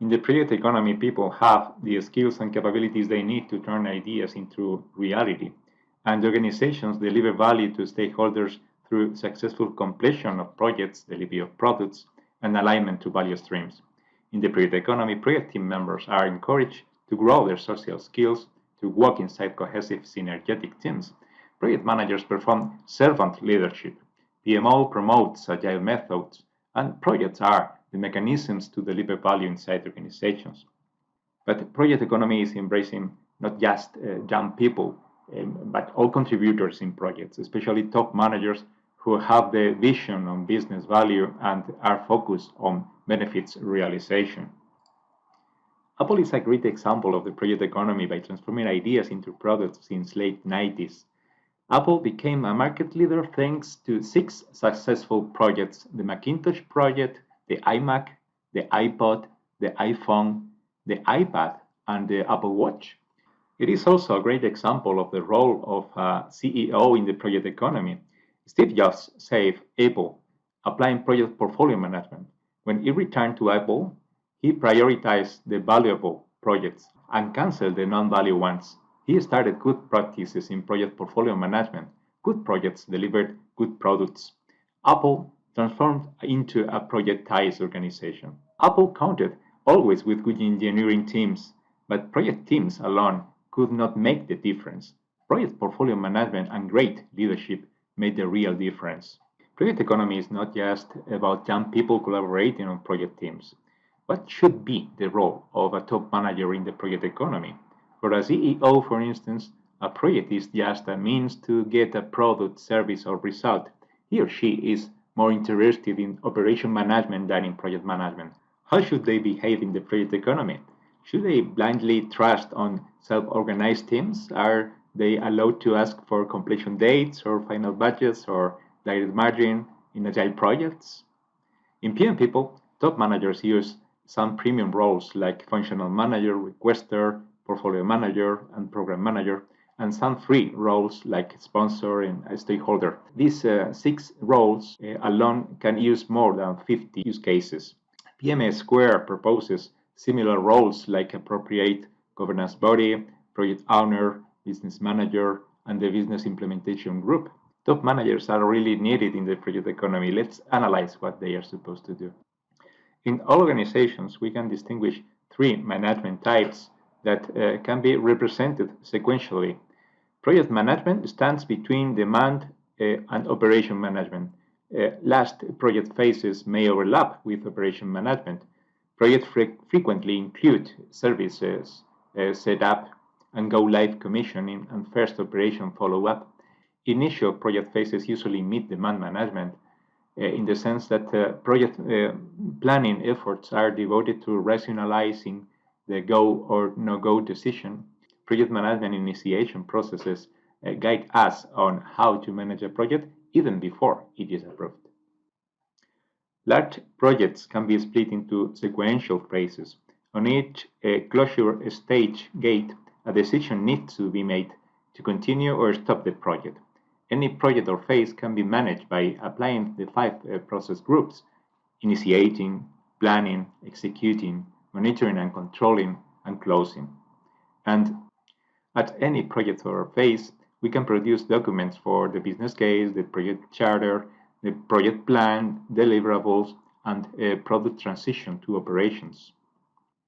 In the project economy, people have the skills and capabilities they need to turn ideas into reality, and organizations deliver value to stakeholders through successful completion of projects, delivery of products, and alignment to value streams. In the project economy, project team members are encouraged to grow their social skills, to work inside cohesive, synergetic teams. Project managers perform servant leadership. PMO promotes agile methods, and projects are the mechanisms to deliver value inside organizations. But project economy is embracing not just young people, but all contributors in projects, especially top managers who have the vision on business value and are focused on benefits realization. Apple is a great example of the project economy by transforming ideas into products since late 90s. Apple became a market leader thanks to 6 successful projects: the Macintosh project, the iMac, the iPod, the iPhone, the iPad, and the Apple Watch. It is also a great example of the role of a CEO in the project economy. Steve Jobs saved Apple, applying project portfolio management. When he returned to Apple, he prioritized the valuable projects and canceled the non-value ones. He started good practices in project portfolio management. Good projects delivered good products. Apple transformed into a projectized organization. Apple counted always with good engineering teams, but project teams alone could not make the difference. Project portfolio management and great leadership made the real difference. Project economy is not just about young people collaborating on project teams. What should be the role of a top manager in the project economy? For a CEO, for instance, a project is just a means to get a product, service, or result. He or she is more interested in operation management than in project management. How should they behave in the project economy? Should they blindly trust on self-organized teams? Are they allowed to ask for completion dates or final budgets or direct margin in agile projects? In PM people, top managers use some premium roles like functional manager, requester, portfolio manager, and program manager, and some free roles like sponsor and stakeholder. These 6 roles alone can use more than 50 use cases. PMA Square proposes similar roles like appropriate governance body, project owner, business manager, and the business implementation group. Top managers are really needed in the project economy. Let's analyze what they are supposed to do. In all organizations, we can distinguish 3 management types that can be represented sequentially. Project management stands between demand and operation management. Last project phases may overlap with operation management. Projects frequently include services, setup, and go-live commissioning, and first operation follow-up. Initial project phases usually meet demand management in the sense that project planning efforts are devoted to rationalizing the go or no-go decision. Project management initiation processes guide us on how to manage a project even before it is approved. Large projects can be split into sequential phases. On each closure stage gate, a decision needs to be made to continue or stop the project. Any project or phase can be managed by applying the 5 process groups: initiating, planning, executing, monitoring and controlling, and closing. And at any project or phase, we can produce documents for the business case, the project charter, the project plan, deliverables, and product transition to operations.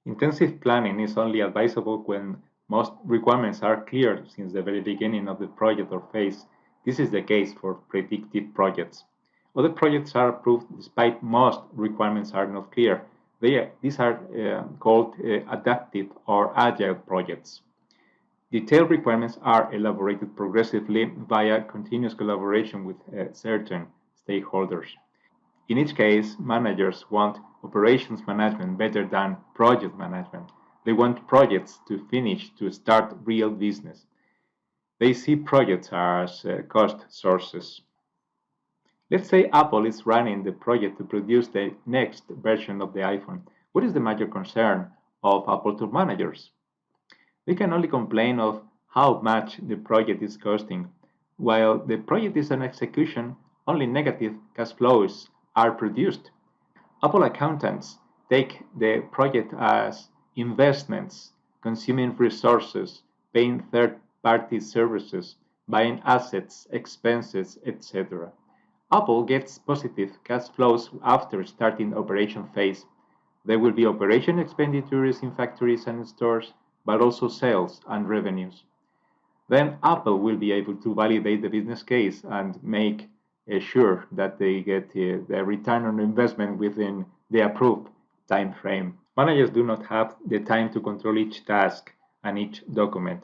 Intensive planning is only advisable when most requirements are clear since the very beginning of the project or phase. This is the case for predictive projects. Other projects are approved despite most requirements are not clear. These are called adaptive or agile projects. Detailed requirements are elaborated progressively via continuous collaboration with certain stakeholders. In each case, managers want operations management better than project management. They want projects to finish to start real business. They see projects as cost sources. Let's say Apple is running the project to produce the next version of the iPhone. What is the major concern of Apple top managers? They can only complain of how much the project is costing. While the project is in execution, only negative cash flows are produced. Apple accountants take the project as investments, consuming resources, paying third-party services, buying assets, expenses, etc. Apple gets positive cash flows after starting operation phase. There will be operation expenditures in factories and stores, but also sales and revenues. Then Apple will be able to validate the business case and make sure that they get the return on investment within the approved time frame. Managers do not have the time to control each task and each document.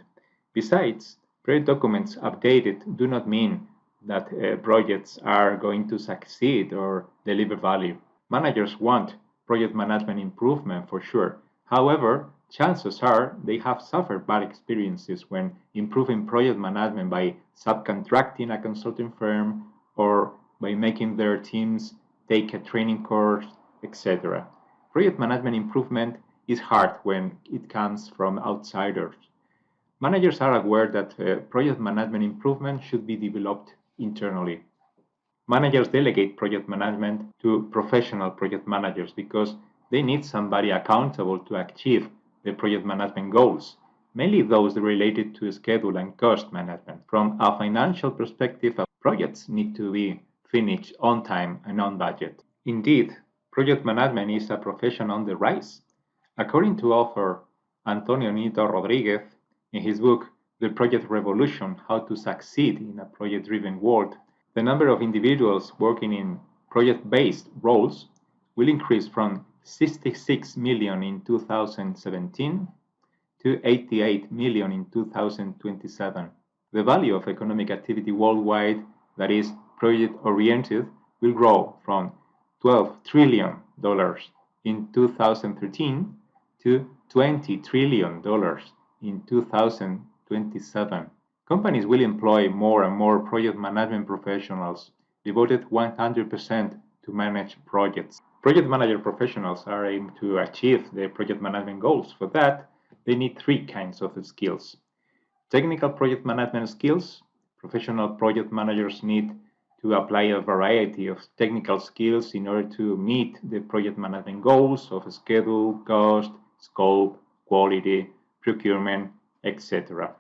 Besides, project documents updated do not mean that projects are going to succeed or deliver value. Managers want project management improvement for sure. However, chances are they have suffered bad experiences when improving project management by subcontracting a consulting firm or by making their teams take a training course, etc. Project management improvement is hard when it comes from outsiders. Managers are aware that project management improvement should be developed internally. Managers delegate project management to professional project managers because they need somebody accountable to achieve the project management goals, mainly those related to schedule and cost management. From a financial perspective, projects need to be finished on time and on budget. Indeed, project management is a profession on the rise. According to author Antonio Nito Rodriguez, in his book, The Project Revolution, How to Succeed in a Project-Driven World, the number of individuals working in project-based roles will increase from 66 million in 2017 to 88 million in 2027. The value of economic activity worldwide that is project-oriented will grow from $12 trillion in 2013 to $20 trillion in 2027. Companies will employ more and more project management professionals devoted 100% to manage projects. Project manager professionals are aimed to achieve their project management goals. For that, they need three kinds of skills. Technical project management skills. Professional project managers need to apply a variety of technical skills in order to meet the project management goals of schedule, cost, scope, quality, procurement, etc.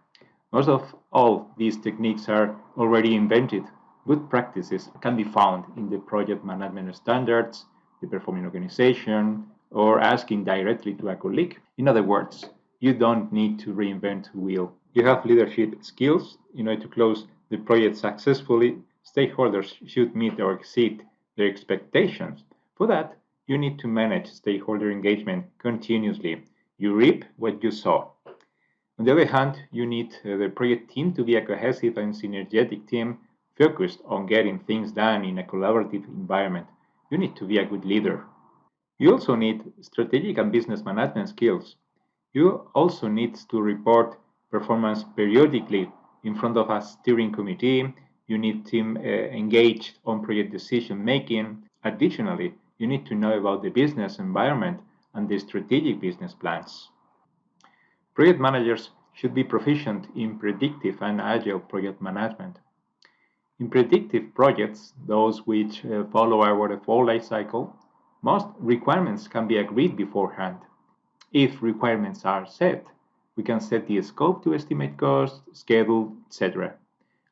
Most of all these techniques are already invented. Good practices can be found in the project management standards, the performing organization, or asking directly to a colleague. In other words, you don't need to reinvent the wheel. You have leadership skills. In order to close the project successfully, stakeholders should meet or exceed their expectations. For that, you need to manage stakeholder engagement continuously. You reap what you sow. On the other hand, you need the project team to be a cohesive and synergetic team focused on getting things done in a collaborative environment. You need to be a good leader. You also need strategic and business management skills. You also need to report performance periodically in front of a steering committee. You need team engaged on project decision making. Additionally, you need to know about the business environment and the strategic business plans. Project managers should be proficient in predictive and agile project management. In predictive projects, those which follow our waterfall life cycle, most requirements can be agreed beforehand. If requirements are set, we can set the scope to estimate cost, schedule, etc.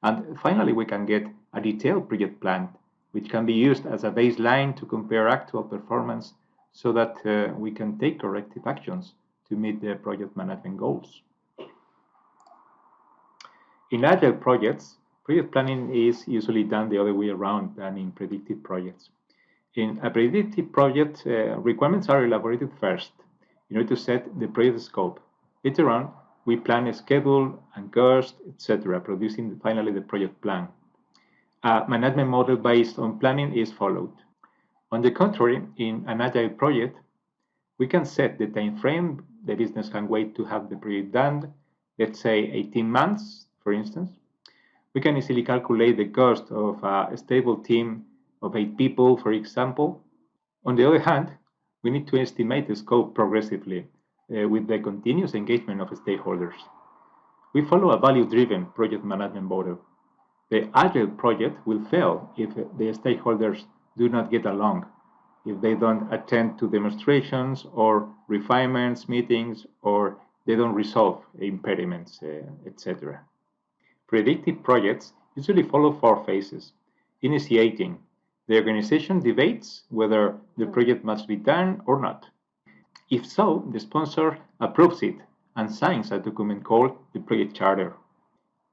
And finally, we can get a detailed project plan, which can be used as a baseline to compare actual performance so that we can take corrective actions to meet the project management goals. In agile projects, project planning is usually done the other way around than in predictive projects. In a predictive project, requirements are elaborated first in order to set the project scope. Later on, we plan a schedule and cost, etc., producing finally the project plan. A management model based on planning is followed. On the contrary, in an agile project, we can set the time frame the business can wait to have the project done, let's say 18 months, for instance. We can easily calculate the cost of a stable team of 8 people, for example. On the other hand, we need to estimate the scope progressively with the continuous engagement of stakeholders. We follow a value-driven project management model. The agile project will fail if the stakeholders do not get along. if they don't attend to demonstrations or refinements meetings, or they don't resolve impediments, etc. Predictive projects usually follow four phases. Initiating. The organization debates whether the project must be done or not. If so, the sponsor approves it and signs a document called the project charter.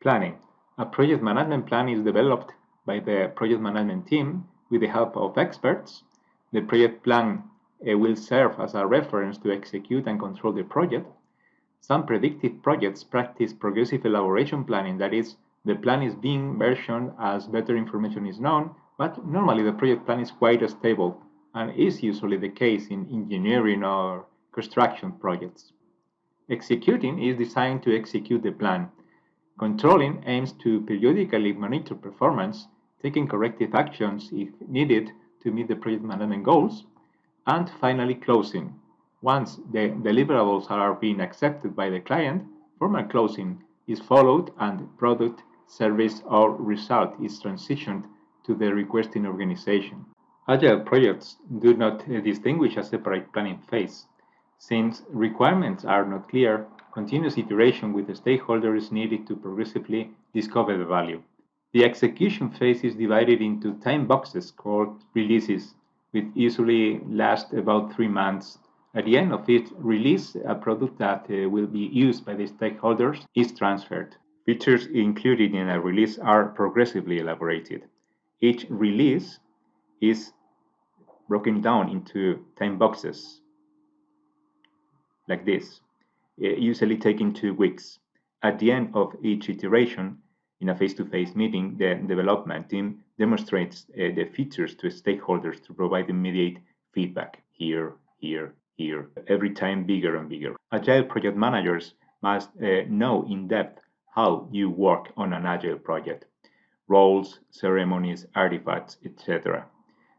Planning. A project management plan is developed by the project management team with the help of experts. The project plan will serve as a reference to execute and control the project. Some predictive projects practice progressive elaboration planning, that is, the plan is being versioned as better information is known, but normally the project plan is quite stable and is usually the case in engineering or construction projects. Executing is designed to execute the plan. Controlling aims to periodically monitor performance, taking corrective actions if needed to meet the project management goals. And finally, closing. Once the deliverables are being accepted by the client, formal closing is followed and product, service, or result is transitioned to the requesting organization. Agile projects do not distinguish a separate planning phase. Since requirements are not clear, continuous iteration with the stakeholders is needed to progressively discover the value. The execution phase is divided into time boxes called releases, which usually last about 3 months. At the end of each release, a product that will be used by the stakeholders is transferred. Features included in a release are progressively elaborated. Each release is broken down into time boxes, like this, usually taking 2 weeks. At the end of each iteration, in a face-to-face meeting, the development team demonstrates the features to stakeholders to provide immediate feedback. Here, every time bigger and bigger. Agile project managers must know in depth how you work on an agile project, roles, ceremonies, artifacts, etc.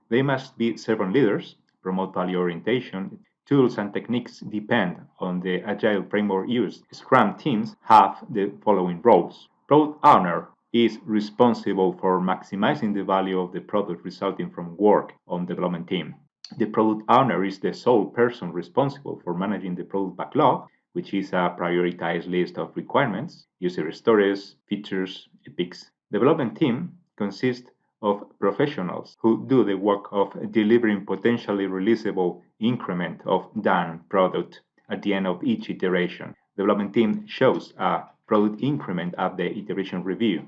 They must be servant leaders, promote value orientation. Tools and techniques depend on the agile framework used. Scrum teams have the following roles. Product owner is responsible for maximizing the value of the product resulting from work on the development team. The product owner is the sole person responsible for managing the product backlog, which is a prioritized list of requirements, user stories, features, epics. Development team consists of professionals who do the work of delivering potentially releasable increment of done product at the end of each iteration. Development team shows a product increment at the iteration review.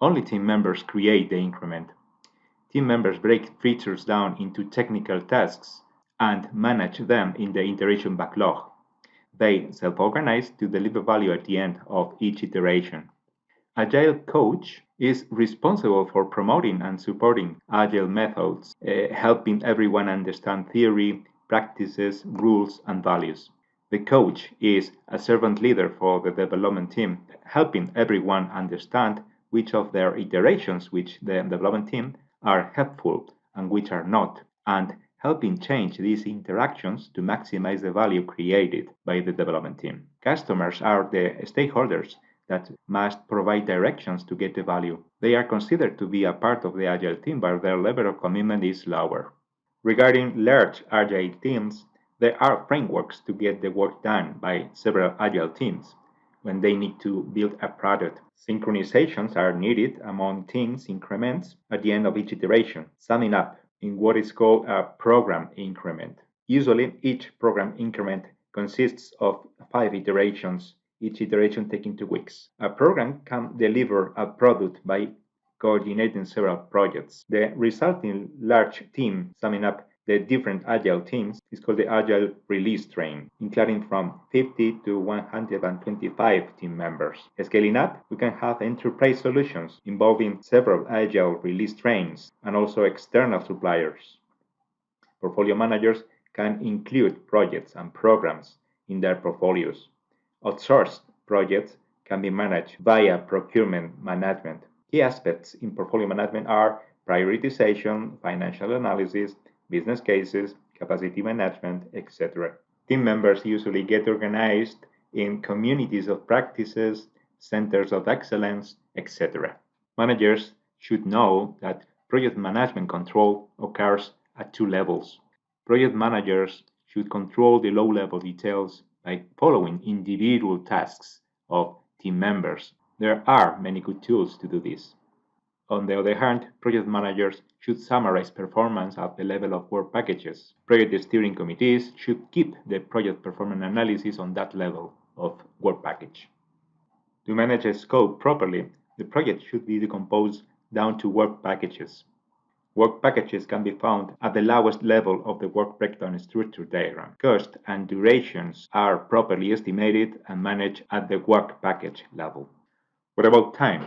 Only team members create the increment. Team members break features down into technical tasks and manage them in the iteration backlog. They self-organize to deliver value at the end of each iteration. Agile coach is responsible for promoting and supporting agile methods, helping everyone understand theory, practices, rules, and values. The coach is a servant leader for the development team, helping everyone understand which of their iterations which the development team are helpful and which are not, and helping change these interactions to maximize the value created by the development team. Customers are the stakeholders that must provide directions to get the value. They are considered to be a part of the agile team, but their level of commitment is lower. Regarding large agile teams, there are frameworks to get the work done by several agile teams when they need to build a product. Synchronizations are needed among teams increments at the end of each iteration, summing up in what is called a program increment. Usually, each program increment consists of 5 iterations, each iteration taking 2 weeks. A program can deliver a product by coordinating several projects. The resulting large team, summing up the different agile teams, is called the agile release train, including from 50 to 125 team members. Scaling up, we can have enterprise solutions involving several agile release trains and also external suppliers. Portfolio managers can include projects and programs in their portfolios. Outsourced projects can be managed via procurement management. Key aspects in portfolio management are prioritization, financial analysis, business cases, capacity management, etc. Team members usually get organized in communities of practices, centers of excellence, etc. Managers should know that Project management control occurs at two levels. Project managers should control the low-level details by following individual tasks of team members. There are many good tools to do this. On the other hand, project managers should summarize performance at the level of work packages. Project steering committees should keep the project performance analysis on that level of work package. To manage a scope properly, the project should be decomposed down to work packages. Work packages can be found at the lowest level of the work breakdown structure diagram. Cost and durations are properly estimated and managed at the work package level. What about time?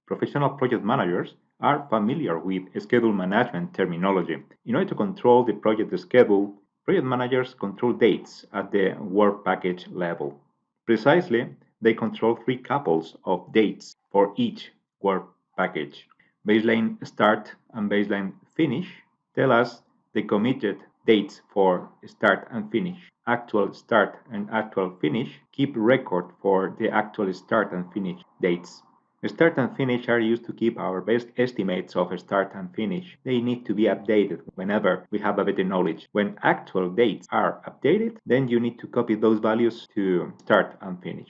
Professional project managers are familiar with schedule management terminology. In order to control the project schedule, project managers control dates at the work package level. Precisely, they control three couples of dates for each work package. Baseline start and baseline finish tell us the committed dates for start and finish. Actual start and actual finish keep record for the actual start and finish dates. Start and finish are used to keep our best estimates of start and finish. They need to be updated whenever we have a better knowledge. When actual dates are updated, then you need to copy those values to start and finish.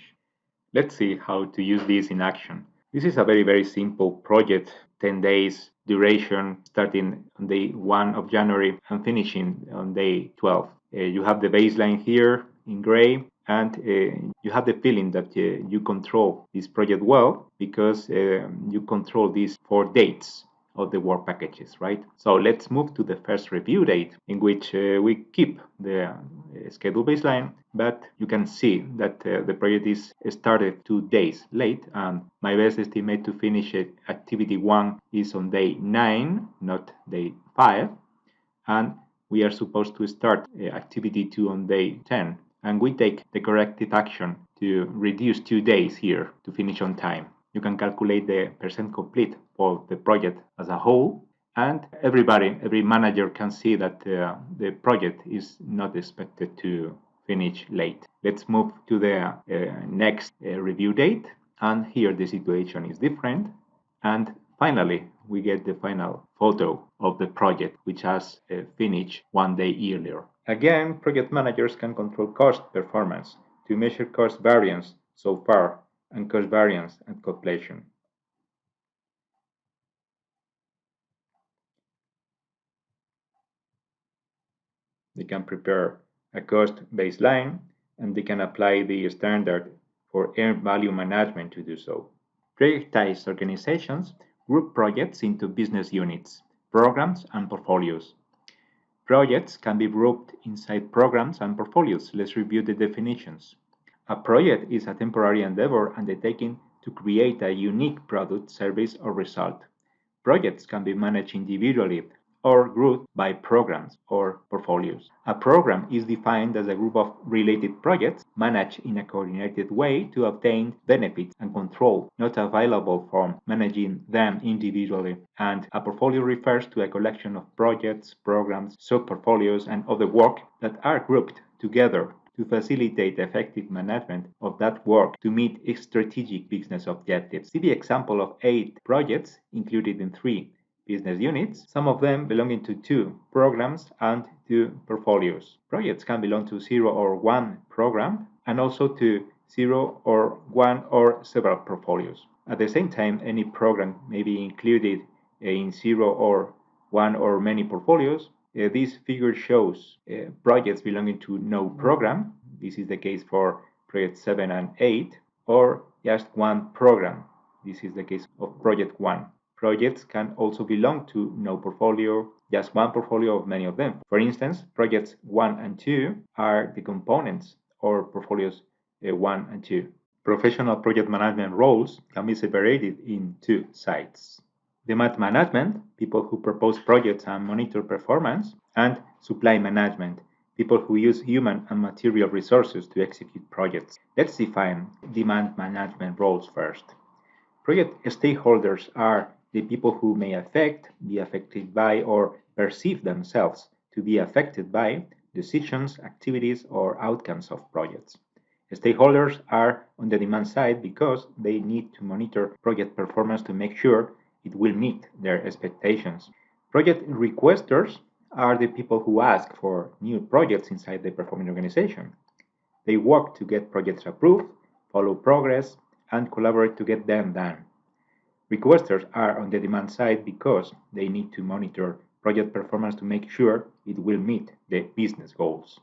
Let's see how to use this in action. This is a very simple project, 10 days duration, starting on day 1 of January and finishing on day 12. You have the baseline here in gray, and you have the feeling that you control this project well because you control these 4 dates of the work packages, right? So let's move to the first review date, in which we keep the schedule baseline, but you can see that the project is started 2 days late, and my best estimate to finish it, activity 1 is on day 9, not day 5, and we are supposed to start activity 2 on day 10, and we take the corrective action to reduce 2 days here to finish on time. You can calculate the percent complete for the project as a whole, and every manager can see that the project is not expected to finish late. Let's move to the next review date, and here the situation is different. And finally, we get the final photo of the project, which has finished 1 day earlier. Again, project managers can control cost performance to measure cost variance so far and cost variance and completion. They can prepare a cost baseline, and they can apply the standard for earned value management to do so. Prioritized organizations group projects into business units, programs, and portfolios. Projects can be grouped inside programs and portfolios. Let's review the definitions. A project is a temporary endeavor undertaken to create a unique product, service, or result. Projects can be managed individually or grouped by programs or portfolios. A program is defined as a group of related projects managed in a coordinated way to obtain benefits and control not available from managing them individually. And a portfolio refers to a collection of projects, programs, sub-portfolios, and other work that are grouped together to facilitate effective management of that work to meet strategic business objectives. See the example of 8 projects included in 3 business units, some of them belonging to 2 programs and 2 portfolios. Projects can belong to 0 or 1 program and also to 0 or 1 or several portfolios. At the same time, any program may be included in 0 or 1 or many portfolios. This figure shows projects belonging to no program. This is the case for project 7 and 8, or just 1 program. This is the case of project 1. Projects can also belong to no portfolio, just 1 portfolio of many of them. For instance, projects 1 and 2 are the components or portfolios 1 and 2. Professional project management roles can be separated in 2 sides. Demand management, people who propose projects and monitor performance, and supply management, people who use human and material resources to execute projects. Let's define demand management roles first. Project stakeholders are the people who may be affected by, or perceive themselves to be affected by decisions, activities, or outcomes of projects. Stakeholders are on the demand side because they need to monitor project performance to make sure it will meet their expectations. Project requesters are the people who ask for new projects inside the performing organization. They work to get projects approved, follow progress, and collaborate to get them done. Requesters are on the demand side because they need to monitor project performance to make sure it will meet the business goals.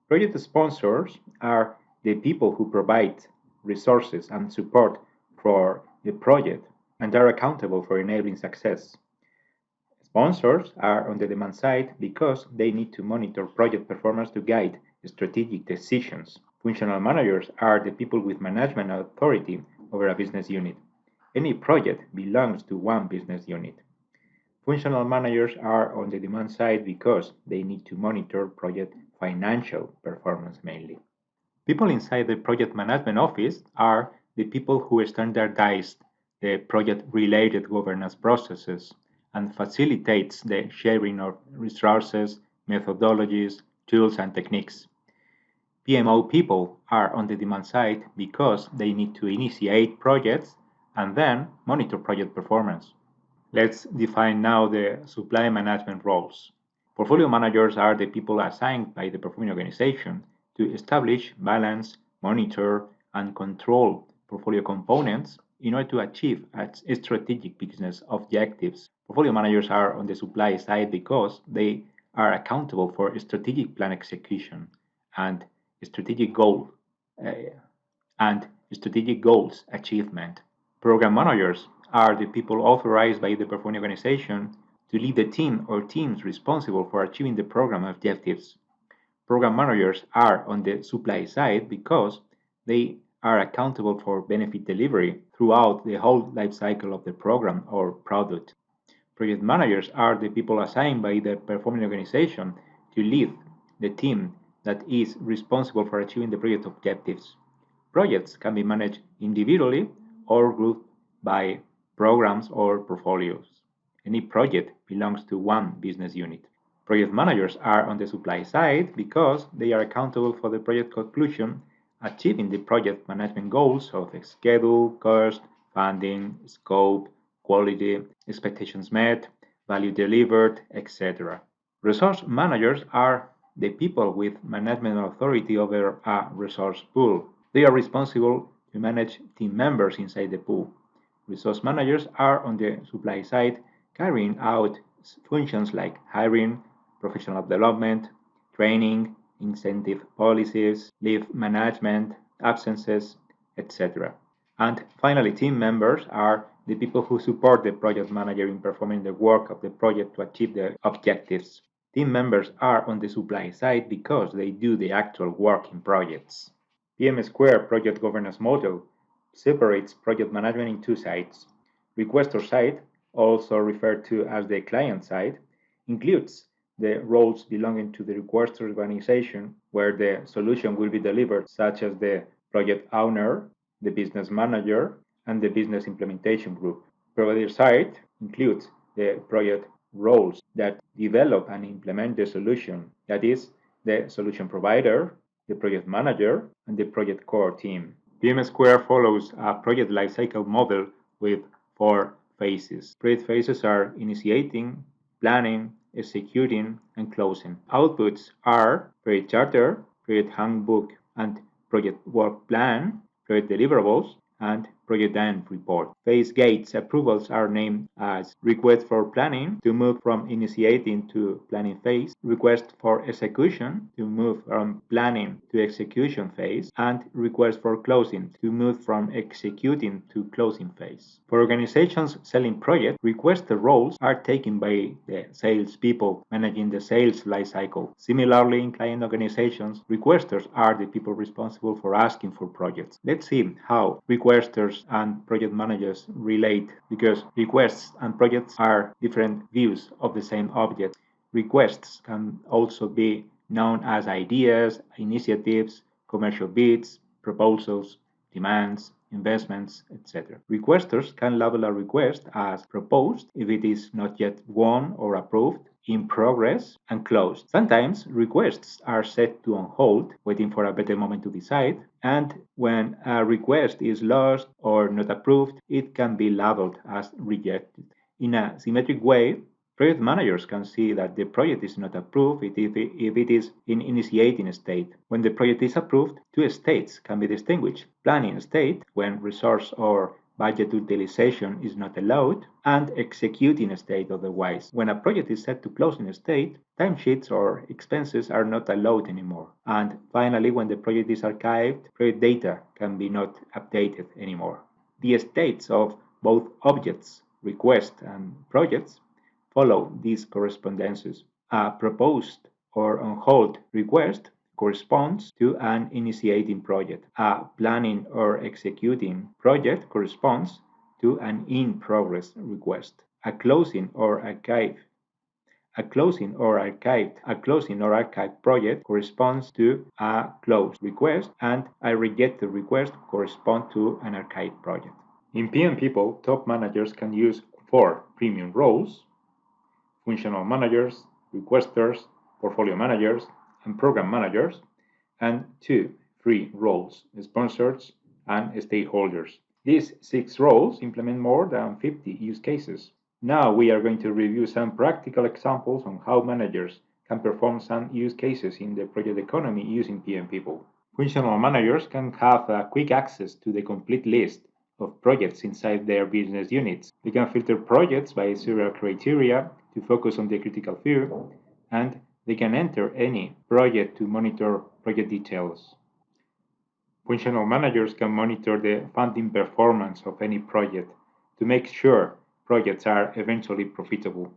Project sponsors are the people who provide resources and support for the project and are accountable for enabling success. Sponsors are on the demand side because they need to monitor project performance to guide strategic decisions. Functional managers are the people with management authority over a business unit. Any project belongs to one business unit. Functional managers are on the demand side because they need to monitor project financial performance mainly. People inside the project management office are the people who standardize the project-related governance processes and facilitates the sharing of resources, methodologies, tools, and techniques. PMO people are on the demand side because they need to initiate projects and then monitor project performance. Let's define now the supply management roles. Portfolio managers are the people assigned by the performing organization to establish, balance, monitor, and control portfolio components in order to achieve strategic business objectives. Portfolio managers are on the supply side because they are accountable for strategic plan execution and strategic goal uh, and strategic goals achievement. Program managers are the people authorized by the performing organization to lead the team or teams responsible for achieving the program objectives. Program managers are on the supply side because they are accountable for benefit delivery throughout the whole life cycle of the program or product. Project managers are the people assigned by the performing organization to lead the team that is responsible for achieving the project objectives. Projects can be managed individually or grouped by programs or portfolios. Any project belongs to one business unit. Project managers are on the supply side because they are accountable for the project conclusion, achieving the project management goals of schedule, cost, funding, scope, quality, expectations met, value delivered, etc. Resource managers are the people with management authority over a resource pool. They are responsible to manage team members inside the pool. Resource managers are on the supply side carrying out functions like hiring, professional development, training, incentive policies, leave management, absences, etc. And finally, team members are the people who support the project manager in performing the work of the project to achieve the objectives. Team members are on the supply side because they do the actual work in projects. PM Square project governance model separates project management in two sides. Requester side, also referred to as the client side, includes the roles belonging to the requester organization where the solution will be delivered, such as the project owner, the business manager, and the business implementation group. Provider side includes the project roles that develop and implement the solution, that is, the solution provider, the project manager, and the project core team. PM Square follows a project lifecycle model with four phases. Project phases are initiating, planning, executing, and closing. Outputs are project charter, project handbook, and project work plan, project deliverables, and project end report. Phase gates approvals are named as request for planning to move from initiating to planning phase, request for execution to move from planning to execution phase, and request for closing to move from executing to closing phase. For organizations selling projects, requester roles are taken by the salespeople managing the sales lifecycle. Similarly, in client organizations, requesters are the people responsible for asking for projects. Let's see how requesters and project managers relate, because requests and projects are different views of the same object. Requests can also be known as ideas, initiatives, commercial bids, proposals, demands, investments, etc. Requesters can label a request as proposed if it is not yet won or approved, in progress, and closed. Sometimes requests are set to on hold, waiting for a better moment to decide, and when a request is lost or not approved, it can be labeled as rejected. In a symmetric way, project managers can see that the project is not approved if it is in initiating state. When the project is approved, two states can be distinguished: planning state, when resource or budget utilization is not allowed, and executing state otherwise. When a project is set to closing state, timesheets or expenses are not allowed anymore. And finally, when the project is archived, project data can be not updated anymore. The states of both objects, requests, and projects follow these correspondences. A proposed or on hold request corresponds to an initiating project. A planning or executing project corresponds to an in-progress request. A closing or archived project corresponds to a closed request, and a rejected request corresponds to an archived project. In PM People, top managers can use 4 premium roles: functional managers, requesters, portfolio managers, and program managers, and 2 free roles: sponsors and stakeholders. These 6 roles implement more than 50 use cases. Now we are going to review some practical examples on how managers can perform some use cases in the project economy using PM People. Functional managers can have quick access to the complete list of projects inside their business units. They can filter projects by several criteria to focus on the critical few, and they can enter any project to monitor project details. Functional managers can monitor the funding performance of any project to make sure projects are eventually profitable.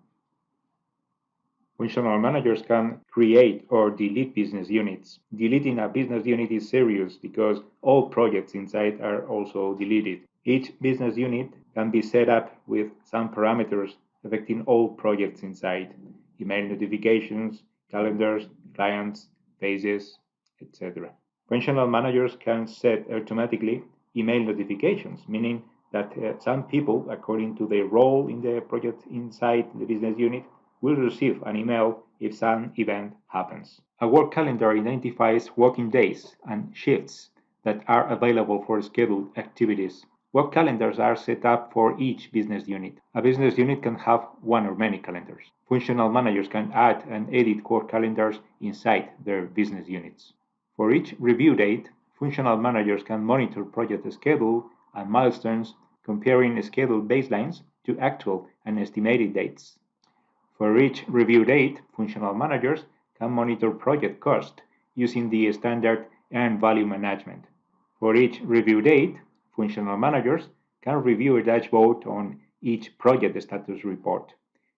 Functional managers can create or delete business units. Deleting a business unit is serious because all projects inside are also deleted. Each business unit can be set up with some parameters affecting all projects inside: email notifications, calendars, clients, phases, etc. Functional managers can set automatically email notifications, meaning that some people, according to their role in the project inside the business unit, will receive an email if some event happens. A work calendar identifies working days and shifts that are available for scheduled activities. Work calendars are set up for each business unit. A business unit can have one or many calendars. Functional managers can add and edit work calendars inside their business units. For each review date, functional managers can monitor project schedule and milestones, comparing scheduled baselines to actual and estimated dates. For each review date, functional managers can monitor project cost using the standard earned value management. For each review date, functional managers can review a dashboard on each project status report.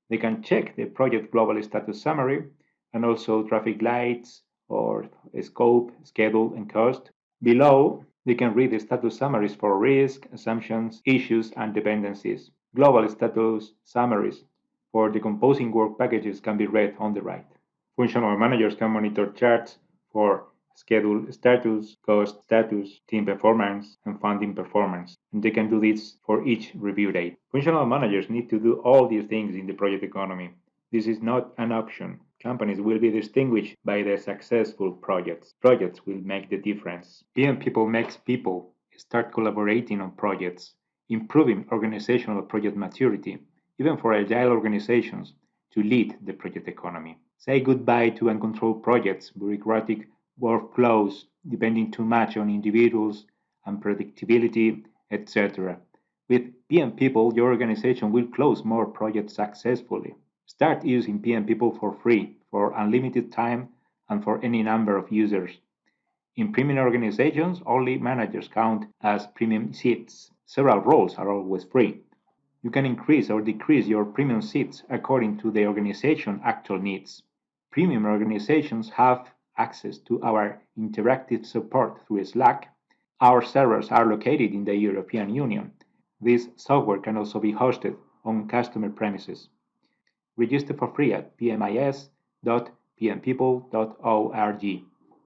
They can check the project global status summary and also traffic lights or scope, schedule, and cost. Below, they can read the status summaries for risk, assumptions, issues, and dependencies. Global status summaries for decomposing work packages can be read on the right. Functional managers can monitor charts for schedule status, cost status, team performance, and funding performance. And they can do this for each review date. Functional managers need to do all these things in the project economy. This is not an option. Companies will be distinguished by their successful projects. Projects will make the difference. PM People makes people start collaborating on projects, improving organizational project maturity, even for agile organizations, to lead the project economy. Say goodbye to uncontrolled projects, bureaucratic workflows depending too much on individuals, unpredictability, etc. With PM People, your organization will close more projects successfully. Start using PM People for free, for unlimited time, and for any number of users. In premium organizations, only managers count as premium seats. Several roles are always free. You can increase or decrease your premium seats according to the organization's actual needs. Premium organizations have access to our interactive support through Slack. Our servers are located in the European Union. This software can also be hosted on customer premises. Register for free at pmis.pmpeople.org.